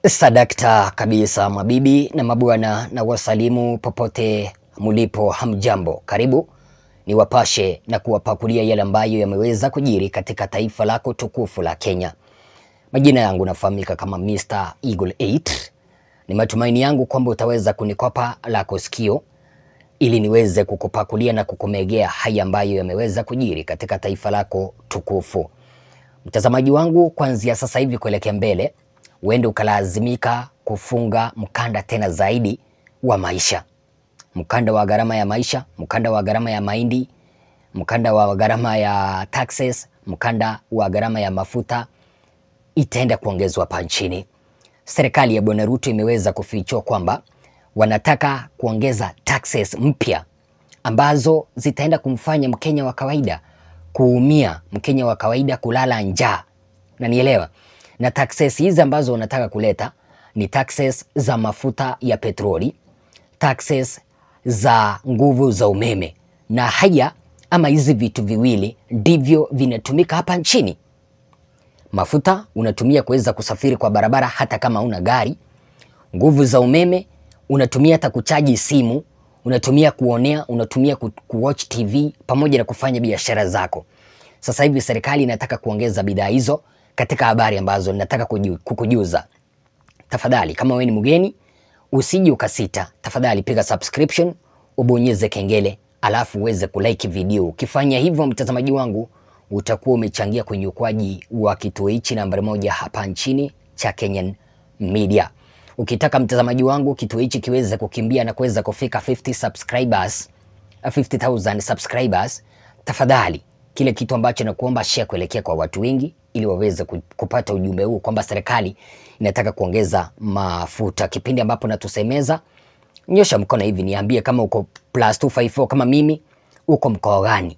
Sadakta kabisa mabibi na mabwana, na wasalimu popote mulipo, hamjambo. Karibu ni wapashe na kuwapakulia yale ambayo yameweza kujiri katika taifa lako tukufu la Kenya. Majina yangu nafahamika kama Mr. Eagle 8. Ni matumaini yangu kwamba utaweza kunikopa lako sikio ili niweze kukupakulia na kukumegea haya ambayo yameweza kujiri katika taifa lako tukufu. Mtazamaji wangu, kuanzia sasa hivi kuelekea mbele, uende ukalazimika kufunga mkanda tena zaidi wa maisha. Mkanda wa gharama ya maisha, mkanda wa gharama ya mahindi, mkanda wa gharama ya taxes, mkanda wa gharama ya mafuta itaenda kuongezwa hapa nchini. Serikali ya Bwana Ruto imeweza kufichua kwamba wanataka kuongeza taxes mpya ambazo zitaenda kumfanya Mkenya wa kawaida kuumia, Mkenya wa kawaida kulala njaa. Na nielewa. Na taxes hizi ambazo wanataka kuleta ni taxes za mafuta ya petroli, taxes za nguvu za umeme. Na haya ama hizi vitu viwili ndivyo vinatumika hapa nchini. Mafuta unatumia kuweza kusafiri kwa barabara hata kama una gari. Nguvu za umeme unatumia hata kuchaji simu, unatumia kuonea, unatumia kuwatch TV pamoja na kufanya biashara zako. Sasa hivi serikali inataka kuongeza bidhaa hizo katika habari ambazo ninataka kukujuza. Tafadhali kama wewe ni mgeni usije ukasita, tafadhali piga subscription, ubonyeze kengele, alafu uweze kulike video. Ukifanya hivyo mtazamaji wangu, utakuwa umechangia kwenye ukuaji wa kituo hichi nambari 1 hapa nchini cha Kenyan Media. Ukitaka mtazamaji wangu kituo hichi kiweze kukimbia na kuweza kufika 50,000 subscribers, tafadhali kile kitu ambacho nakuomba share kuelekea kwa watu wengi ili waweze kupata ujumbe huu kwamba serikali inataka kuongeza mafuta. Kipindi ambapo natusemeza, nyosha mkono hivi niambie kama uko +254 kama mimi, uko mkoa gani,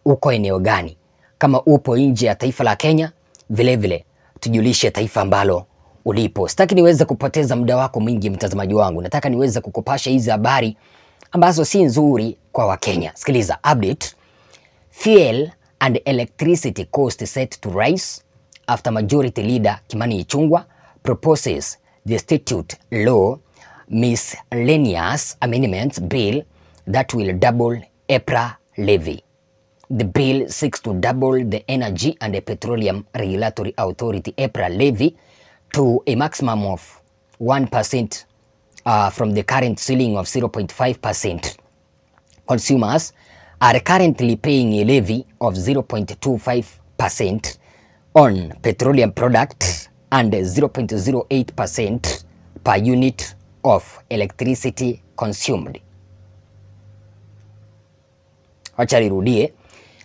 uko eneo gani. Kama upo nje ya taifa la Kenya, vile vile tujulishe taifa ambalo ulipo. Sitaki niweze kupoteza muda wako mwingi mtazamaji wangu. Nataka niweze kukupasha hizi habari ambazo si nzuri kwa Wakenya. Sikiliza update. Fuel and electricity cost set to rise after Majority Leader Kimani Ichung'wah proposes the statute law miscellaneous amendments bill that will double EPRA levy. The bill seeks to double the Energy and the Petroleum Regulatory Authority EPRA levy to a maximum of 1% from the current ceiling of 0.5%. Consumers are currently paying a levy of 0.25% on petroleum products and 0.08% per unit of electricity consumed. Acha nirudie.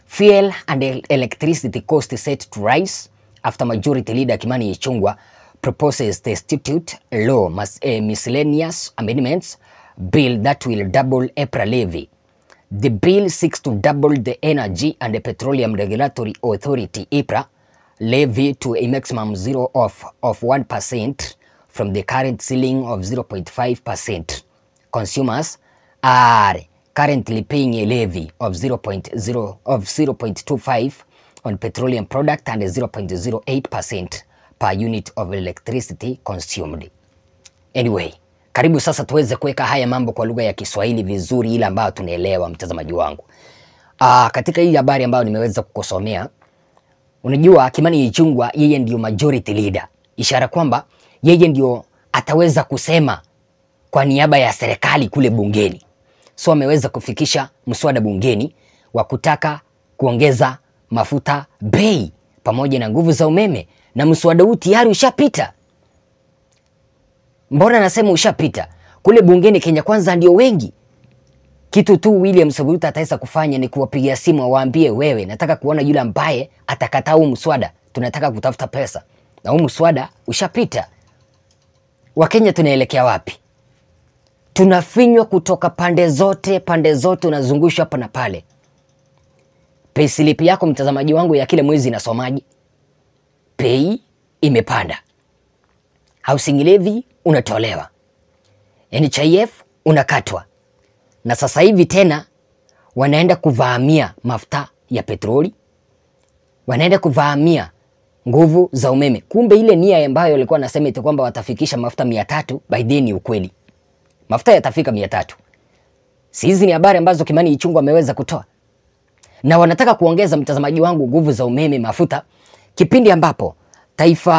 Fuel and electricity cost set to rise after Majority Leader Kimani Ichung'wah proposes the statute law miscellaneous amendments bill that will double EPRA levy. The bill seeks to double the Energy and the Petroleum Regulatory Authority EPRA levy to a maximum of 1% from the current ceiling of 0.5%. Consumers are currently paying a levy of 0.25 on petroleum product and 0.08% per unit of electricity consumed. Anyway, karibu sasa tuweze kuweka haya mambo kwa lugha ya Kiswahili vizuri ile ambayo tunaelewa mtazamaji wangu. Katika hii habari ambayo nimeweza kukusomea, unajua Kimani Ichung'wah yeye ndio majority leader. Ishara kwamba yeye ndio ataweza kusema kwa niaba ya serikali kule bungeni. So ameweza kufikisha mswada bungeni wa kutaka kuongeza mafuta bei pamoja na nguvu za umeme, na mswada huu tayari ushapita. Mbona nasema ushapita? Kule bungeni Kenya Kwanza ndio wengi. Kitu tu William Ruto ataweza kufanya ni kuwapigia simu awaambie, wewe nataka kuona yule ambaye atakataa huu mswada. Tunataka kutafuta pesa. Na huu mswada ushapita. Wakenya tunaelekea wapi? Tunafinywa kutoka pande zote unazungushwa hapa na pale. Payslip yako mtazamaji wangu ya kila mwezi inasomaje? Pay imepanda. Housing levy unatolewa. NHIF unakatwa. Na sasa hivi tena wanaenda kuvamia mafuta ya petroli. Wanaenda kuvamia nguvu za umeme. Kumbe ile nia ambayo walikuwa nasema eti kwamba watafikisha mafuta 300 by then ni ukweli. Mafuta yatafika 300. Si hizi ni habari ambazo Kimani Ichung'wah ameweza kutoa. Na wanataka kuongeza, mtazamaji wangu, nguvu za umeme, mafuta, kipindi ambapo taifa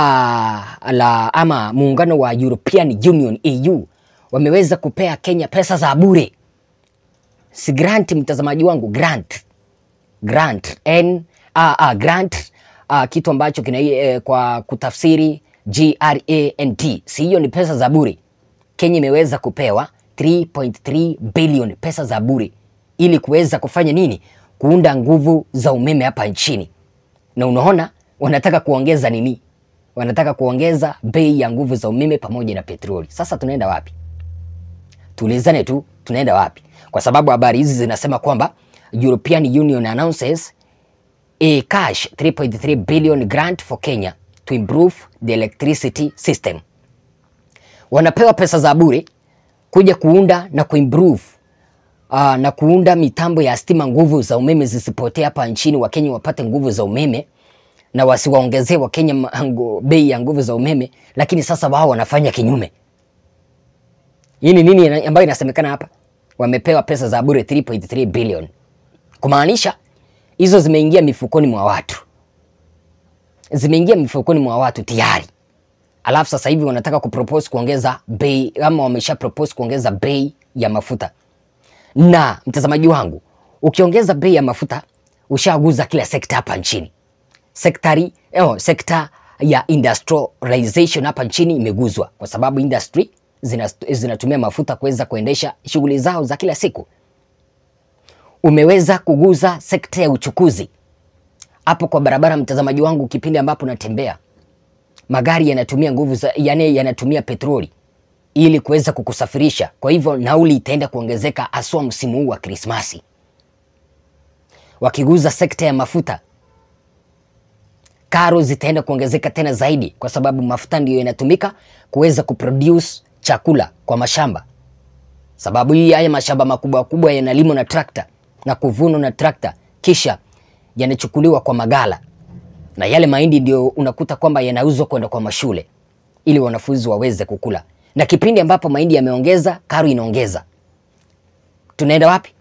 la ama muungano wa European Union EU wameweza kupea Kenya pesa za bure. Si grant, mtazamaji wangu, grant. Grant, kitu ambacho kina kwa kutafsiri GRANT. Si hiyo ni pesa za bure. Kenya imeweza kupewa 3.3 billion pesa za bure ili kuweza kufanya nini? Kuunda nguvu za umeme hapa nchini. Na unaona wanataka kuongeza nini? Wanataka kuongeza bei ya nguvu za umeme pamoja na petroli. Sasa tunaenda wapi? Tuulizane tu, tunaenda wapi? Kwa sababu habari hizi zinasema kwamba European Union announces a cash 3.3 billion grant for Kenya to improve the electricity system. Wanapewa pesa za bure kuja kuunda na kuimprove na kuunda mitambo ya stima, nguvu za umeme zisipotee hapa nchini, Wakenya wapate nguvu za umeme na wasiwaongezee Wakenya bei ya nguvu za umeme. Lakini sasa wao wanafanya kinyume. Hii ni nini ambayo inasemekana hapa? Wamepewa pesa za bure 3.3 billion. Kumaanisha hizo zimeingia mifukoni mwa watu. Zimeingia mifukoni mwa watu tayari. Alafu sasa hivi wanataka kupropose kuongeza bei, ama wamesha propose kuongeza bei ya mafuta. Na mtazamaji wangu, ukiongeza bei ya mafuta ushaguza kila sekta hapa nchini. Sekta ya industrialization hapa nchini imeguzwa, kwa sababu industry zinatumia mafuta kuweza kuendesha shughuli zao za kila siku. Umeweza kuguza sekta ya uchukuzi. Hapo kwa barabara, mtazamaji wangu, kipindi ambapo natembea, magari yanatumia nguvu za, yanatumia petroli ili kuweza kukusafirisha. Kwa hivyo nauli itaenda kuongezeka aswa msimu huu wa Krismasi. Wakiguza sekta ya mafuta, karo zitaenda kuongezeka tena zaidi, kwa sababu mafuta ndiyo yanatumika kuweza kuproduce chakula kwa mashamba. Sababu hii haya mashamba makubwa kubwa yanalimwa na trakta na kuvunwa na trakta, kisha yanachukuliwa kwa magala. Na yale mahindi ndio unakuta kwamba yanauzwa kwenda kwa mashule ili wanafunzi waweze kukula. Na kipindi ambapo mahindi yameongeza, karo inaongeza. Tunaenda wapi?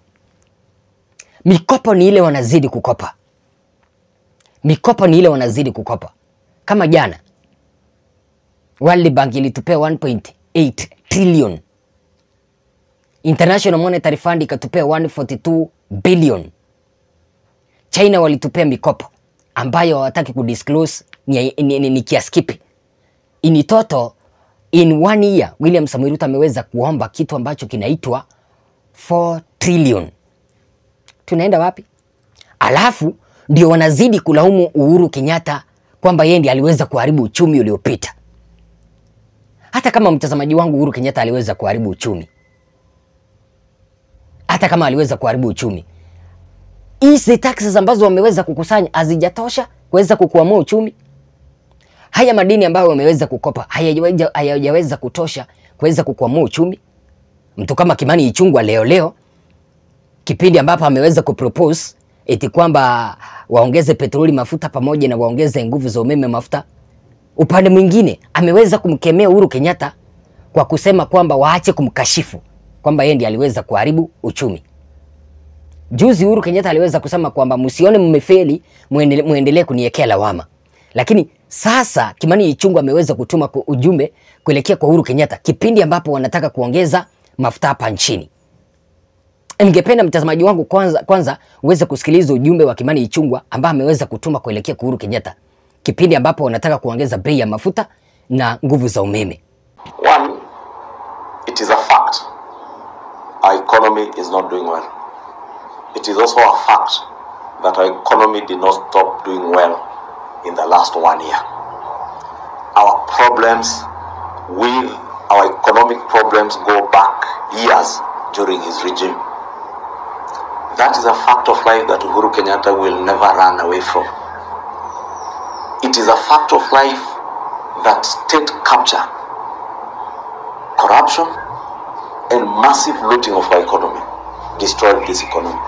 Mikopo ni ile wanazidi kukopa. Mikopo ni ile wanazidi kukopa. Kama jana World Bank ilitupea 1.8 trillion. International Monetary Fund ikatupea 142 billion. China walitupea mikopo ambayo hawataki kudisclose ni kiasi kipi. In total, in 1 year, William Samoei Ruto ameweza kuomba kitu ambacho kinaitwa 4 trillion. Tunaenda wapi? Alafu ndio wanazidi kulaumu Uhuru Kenyatta kwamba yeye ndiye aliweza kuharibu uchumi uliopita. Hata kama mtazamaji wangu, Uhuru Kenyatta aliweza kuharibu uchumi. Hata kama aliweza kuharibu uchumi, hizi taxes ambazo wameweza kukusanya hazijatosha kuweza kukuamua uchumi. Haya madini ambayo wameweza kukopa hayajaweza kutosha kuweza kukuamua uchumi. Mtu kama Kimani Ichung'wah leo kipindi ambapo ameweza kupropose eti kwamba waongeze petroli mafuta pamoja na waongeze nguvu za umeme mafuta, upande mwingine ameweza kumkemea Uhuru Kenyatta kwa kusema kwamba waache kumkashifu kwamba yeye ndiye aliweza kuharibu uchumi. Juzi Uhuru Kenyatta aliweza kusema kwamba msione mmefeli, muendelee kuniwekea lawama. Lakini sasa Kimani Ichung'wah ameweza kutuma ujumbe kuelekea kwa Uhuru Kenyatta kipindi ambapo wanataka kuongeza mafuta hapa nchini. Ningependa mtazamaji wangu kwanza uweze kusikiliza ujumbe wa Kimani Ichung'wah ambao ameweza kutuma kuelekea kwa Uhuru Kenyatta kipindi ambapo wanataka kuongeza bei ya mafuta na nguvu za umeme. One, it is a fact our economy is not doing well. It is also a fact that our economy did not stop doing well in the last 1 year. Our problems with our economic problems go back years during his regime. That is a fact of life that Uhuru Kenyatta will never run away from. It is a fact of life that state capture, corruption, and massive looting of our economy destroyed this economy.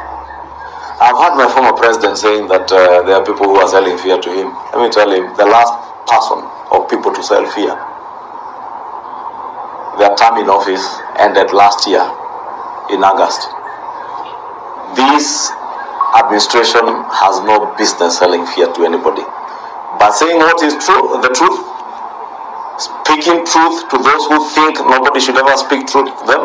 I've heard my former president saying that there are people who are selling fear to him. Let me tell him, the last person or people to sell fear, their term in office ended last year in August. This administration has no business selling fear to anybody, but saying what is true, the truth, speaking truth to those who think nobody should ever speak truth to them.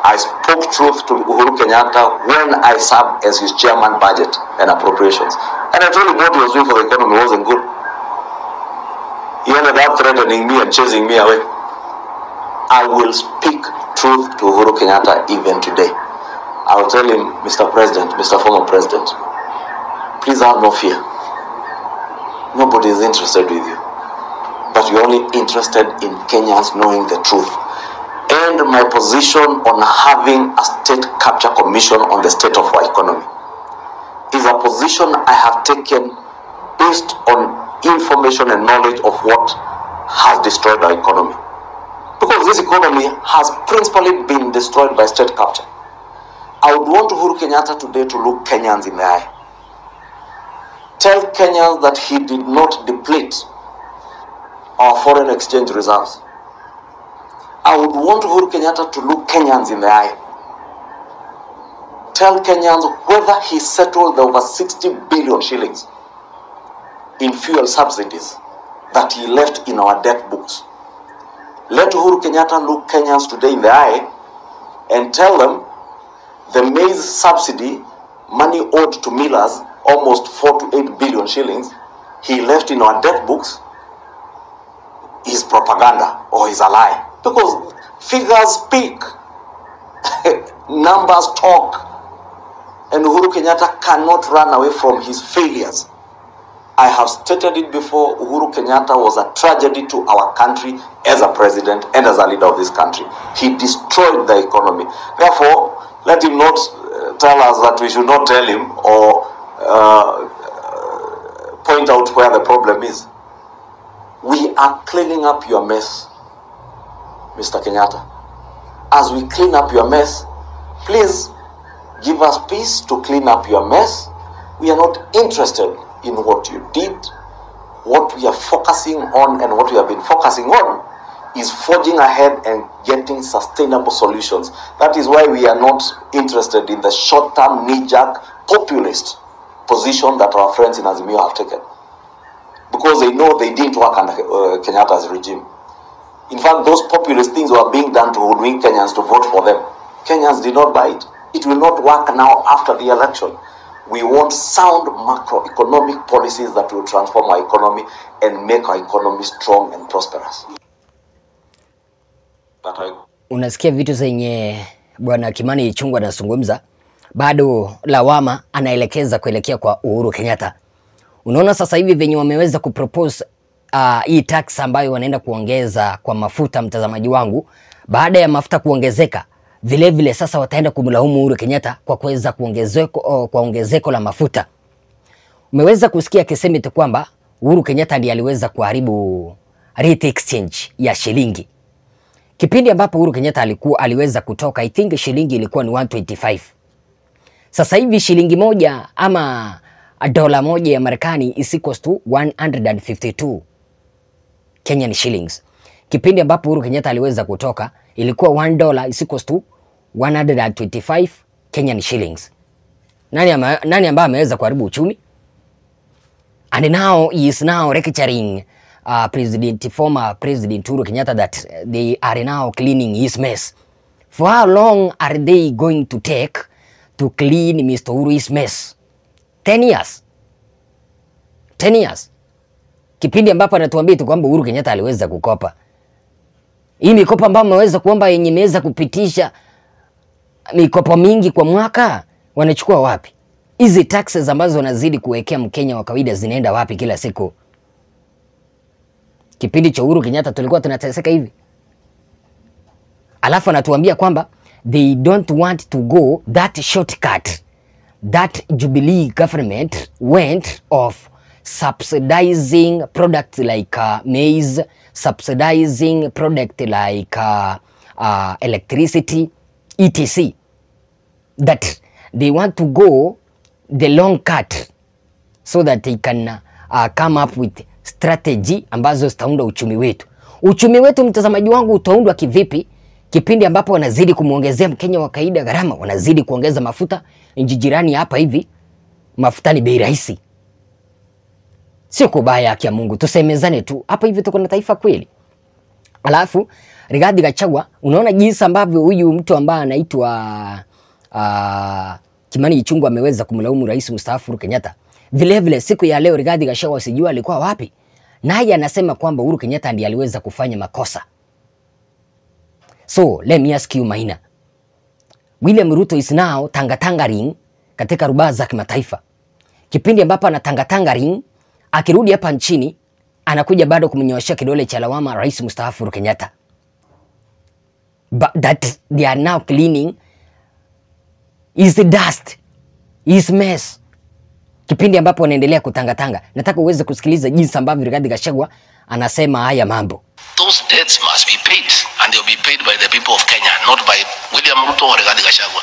I spoke truth to Uhuru Kenyatta when I served as his chairman, budget and appropriations, and I told him what he was doing for the economy wasn't good. He ended up threatening me and chasing me away. I will speak truth to Uhuru Kenyatta even today. I will tell him, Mr. President, Mr. Former President, please have no fear. Nobody is interested with you, but you're only interested in Kenyans knowing the truth. And my position on having a state capture commission on the state of our economy is a position I have taken based on information and knowledge of what has destroyed our economy. Because this economy has principally been destroyed by state capture. I would want Uhuru Kenyatta today to look Kenyans in the eye. Tell Kenyans that he did not deplete our foreign exchange reserves. I would want Uhuru Kenyatta to look Kenyans in the eye. Tell Kenyans whether he settled the over 60 billion shillings in fuel subsidies that he left in our debt books. Let Uhuru Kenyatta look Kenyans today in the eye and tell them the maize subsidy, money owed to millers, almost 4 to 8 billion shillings, he left in our debt books, is propaganda or is a lie. Because figures speak, numbers talk, and Uhuru Kenyatta cannot run away from his failures. I have stated it before, Uhuru Kenyatta was a tragedy to our country as a president and as a leader of this country. He destroyed the economy. Therefore, let him not tell us that we should not tell him or point out where the problem is. We are cleaning up your mess, Mr. Kenyatta. As we clean up your mess, please give us peace to clean up your mess. We are not interested in what you did. What we are focusing on and what we have been focusing on is forging ahead and getting sustainable solutions. That is why we are not interested in the short-term, knee-jerk, populist position that our friends in AZIMIO have taken. Because they know they didn't work under Kenyatta's regime. In fact, those populist things were being done to hoodwink Kenyans to vote for them. Kenyans did not buy it. It will not work now after the election. We want sound macroeconomic policies that will transform our economy and make our economy strong and prosperous. Unasikia vitu zenye Bwana Kimani Ichung'wah anazungumza, bado lawama anaelekeza kuelekea kwa Uhuru Kenyatta. Unaona sasa hivi venye wameweza kupropose hii tax ambayo wanaenda kuongeza kwa mafuta, mtazamaji wangu, baada ya mafuta kuongezeka, vile vile sasa wataenda kumlaumu Uhuru Kenyatta kwa kuweza ongezeko la mafuta. Umeweza kusikia akisema tu kwamba Uhuru Kenyatta ndiye aliweza kuharibu rate exchange ya shilingi. Kipindi ambapo Uhuru Kenyatta aliweza kutoka, I think shilingi ilikuwa ni 125. Sasa hivi shilingi moja ama dola moja ya Marekani is equals to 152 Kenyan shillings. Kipindi ambapo Uhuru Kenyatta aliweza kutoka, ilikuwa $1 is equals to 125 Kenyan shillings. Nani ambaye ameweza kuharibu uchumi? And now he is now lecturing former President Uhuru Kenyatta that they are now cleaning his mess. For how long are they going to take to clean Mr. Uhuru's mess? 10 years. 10 years. Kipindi ambapo anatuambia tu kwamba Uhuru Kenyatta aliweza kukopa. Hii mikopo ambayo ameweza kuomba yenye imeweza kupitisha mikopo mingi kwa mwaka, wanachukua wapi? Hizi taxes ambazo wanazidi kuwekea Mkenya wa kawaida zinaenda wapi kila siku? Kipindi cha Uhuru Kenyatta tulikuwa tunateseka hivi. Alafu anatuambia kwamba they don't want to go that shortcut that Jubilee government went of subsidizing products like maize, subsidizing product like electricity, etc. That they want to go the long cut so that they can come up with strategy ambazo zitaunda uchumi wetu. Uchumi wetu, mtazamaji wangu, utaundwa kivipi kipindi ambapo wanazidi kumuongezea Mkenya wa kawaida gharama, wanazidi kuongeza mafuta? Nchi jirani hapa hivi mafuta ni bei rahisi. Sio kubaya haki ya Mungu, tusemezane tu. Hapa hivi tuko na taifa kweli. Alafu Rigathi Gachagua, unaona jinsi ambavyo huyu mtu ambaye anaitwa Kimani Ichung'wah ameweza kumlaumu rais mstaafu Uhuru Kenyatta. Vile vile siku ya leo Rigathi Gachagua sijua alikuwa wapi, naye anasema kwamba Uhuru Kenyatta ndiye aliweza kufanya makosa. So let me ask you Maina, William Ruto is now tangatangering katika rubaa za kimataifa. Kipindi ambapo anatangatangering, akirudi hapa nchini anakuja bado kumnyoshia kidole cha lawama rais mstaafu Uhuru Kenyatta. But that they are now cleaning is the dust, is mess. Kipindi ambapo wanaendelea kutangatanga, nataka uweze kusikiliza jinsi ambavyo Rigathi Gachagua anasema haya mambo. Those debts must be paid, and they'll be paid by the people of Kenya, not by William Ruto or Rigathi Gachagua.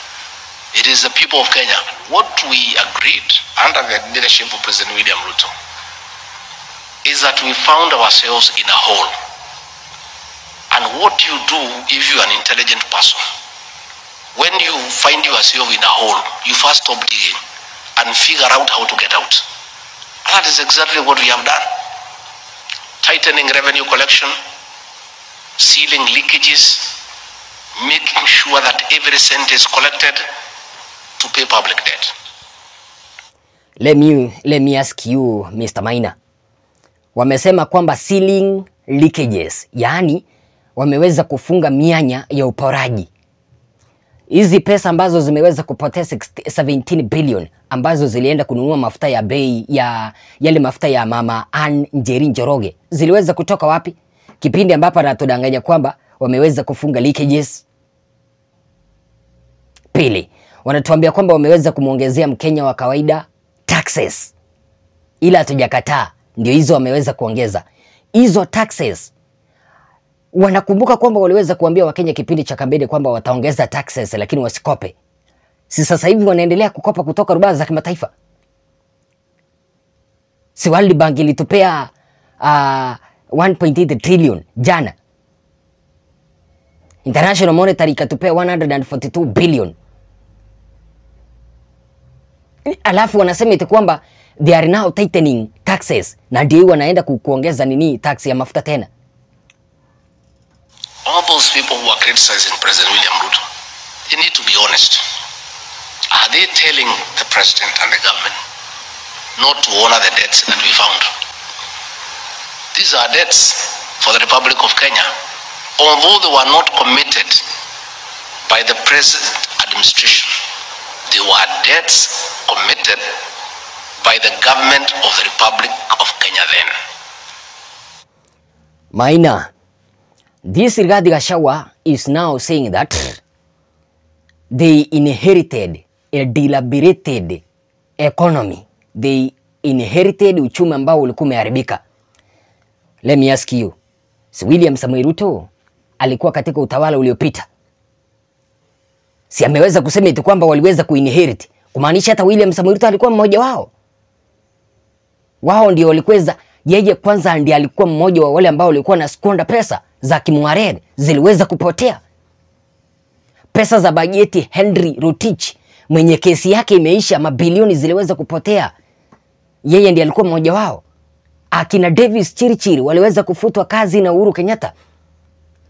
It is the people of Kenya. What we agreed under the leadership of President William Ruto is that we found ourselves in a hole. And what you do if you're an intelligent person, when you find yourself in a hole, you first stop digging and figure out how to get out. And that is exactly what we have done. Tightening revenue collection, sealing leakages, making sure that every cent is collected to pay public debt. Let me ask you Mr. Maina. Wamesema kwamba sealing leakages, yani wameweza kufunga mianya ya uporaji. Hizi pesa ambazo zimeweza kupotea 17 billion ambazo zilienda kununua mafuta ya bei ya yale mafuta ya mama Ann Njeri Njoroge ziliweza kutoka wapi? Kipindi ambapo anatudanganya kwamba wameweza kufunga leakages. Pili, wanatuambia kwamba wameweza kumuongezea Mkenya wa kawaida taxes. Ila hatujakataa, ndio hizo wameweza kuongeza. Hizo taxes wanakumbuka kwamba waliweza kuambia Wakenya kipindi cha kampeni kwamba wataongeza taxes lakini wasikope. Si sasa hivi wanaendelea kukopa kutoka rubaa za kimataifa? Si World Bank ilitupea 1.8 trillion jana. International Monetary ikatupea 142 billion. Alafu wanasema eti kwamba they are now tightening taxes, na ndio wanaenda kuongeza nini tax ya mafuta tena. All those people who are criticizing President William Ruto, they need to be honest. Are they telling the president and the government not to honor the debts that we found? These are debts for the Republic of Kenya. Although they were not committed by the present administration, they were debts committed by the government of the Republic of Kenya then. Maina, this Rigathi Gachagua is now saying that they inherited a dilapidated economy. They inherited uchumi ambao ulikuwa umeharibika. Let me ask you, si William Samoei Ruto alikuwa katika utawala uliopita? Si ameweza kusema eti kwamba waliweza kuinherit, kumaanisha hata William Samoei Ruto alikuwa mmoja wao. Wao ndio walikweza, yeye kwanza ndiye alikuwa mmoja wa wale ambao walikuwa na skonda pesa za Kimwared ziliweza kupotea. Pesa za bajeti Henry Rotich mwenye kesi yake imeisha, mabilioni ziliweza kupotea. Yeye ndiye alikuwa mmoja wao. Akina Davis Chirichiri waliweza kufutwa kazi na Uhuru Kenyatta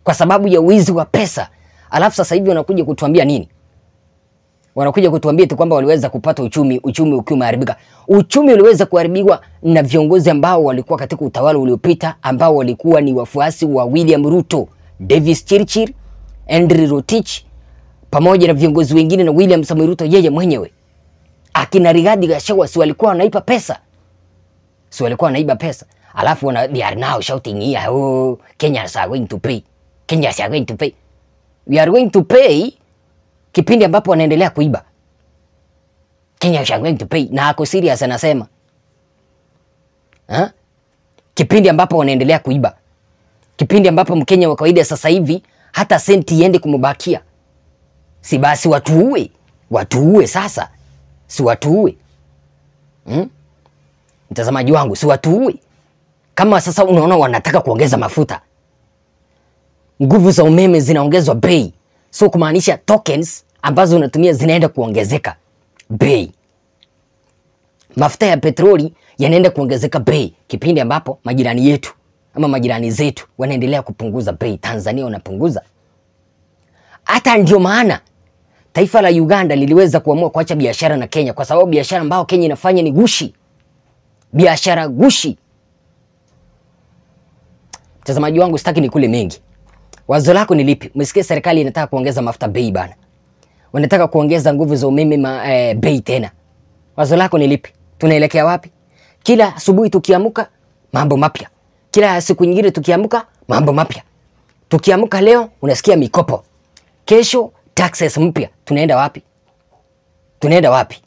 kwa sababu ya wizi wa pesa. Alafu sasa hivi wanakuja kutuambia nini? Wanakuja kutuambia eti kwamba waliweza kupata uchumi ukiwa umeharibika. Uchumi uliweza kuharibiwa na viongozi ambao walikuwa katika utawala uliopita, ambao walikuwa ni wafuasi wa William Ruto, Davis Chirichiri, Henry Rotich pamoja na viongozi wengine na William Samoei Ruto yeye mwenyewe. Akina Rigathi Gachagua si walikuwa wanaiba pesa. Si walikuwa wanaiba pesa. Alafu they are now shouting here, oh, Kenyans are going to pay. Kenyans are going to pay. We are going to pay kipindi ambapo wanaendelea kuiba. Kenyans are going to pay. Na ako serious anasema. Kipindi ambapo wanaendelea kuiba. Kipindi ambapo Mkenya wa kawaida sasa hivi hata senti iende kumbakia. Si basi watuue. Watuue sasa. Si watuue. Mtazamaji wangu, si watuui. Kama sasa unaona wanataka kuongeza mafuta, nguvu za umeme zinaongezwa bei, so kumaanisha tokens ambazo unatumia zinaenda kuongezeka bei. Mafuta ya petroli yanaenda kuongezeka bei kipindi ambapo majirani yetu ama majirani zetu wanaendelea kupunguza bei. Tanzania wanapunguza. Hata ndio maana taifa la Uganda liliweza kuamua kuacha biashara na Kenya, kwa sababu biashara ambayo Kenya inafanya ni gushi. Biashara gushi. Mtazamaji wangu, sitaki nikule mengi. Wazo lako ni lipi? Umesikia serikali inataka kuongeza mafuta bei bana. Wanataka kuongeza nguvu za umeme bei tena. Wazo lako ni lipi? Tunaelekea wapi? Kila asubuhi tukiamuka mambo mapya. Kila siku nyingine tukiamuka mambo mapya. Tukiamuka leo unasikia mikopo. Kesho taxes mpya. Tunaenda wapi? Tunaenda wapi?